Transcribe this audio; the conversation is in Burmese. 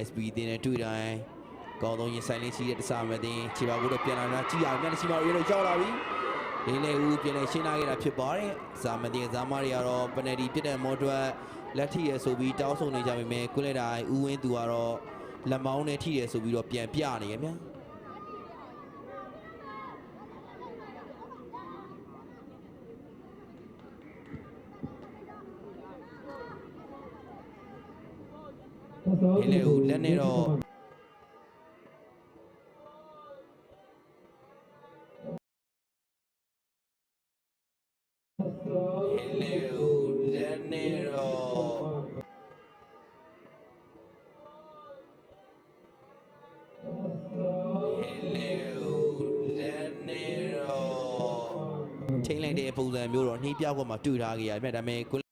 SB တင်နဲ့တွေ့တိုင်းကောင်းဆုံးရင်ဆိုင်လေးရှိတဲ့တစားမဲ့တင်ခြေပါကိုတော့ပြန်လာတာကြည့်ရအောင်မျက်နှာရှိပါရေတော့ရောက်လာပြီလင်းလေဦးပြန်လေရှင်းလာခဲ့တာဖြစ်ပါတယ်ဇာမတင်ဇာမတွေကတော့ပနယ်တီပြစ်တဲ့မော်တွက်လက်ထိရဆိုပြီးတောင်းဆုံနေကြပေမဲ့ကွလက်တိုင်းဦးဝင်းသူကတော့လက်မောင်းနဲ့ထိတယ်ဆိုပြီးတော့ပြန်ပြနေရဗျာလင်းလေဦးလက်နဲ့တော့ချိန်လိုက်တဲ့ပုံစံမျိုးတော့နှီးပြောက်ပေါ်မှာတွေ့ထားကြရမြတ်ဒါပေမဲ့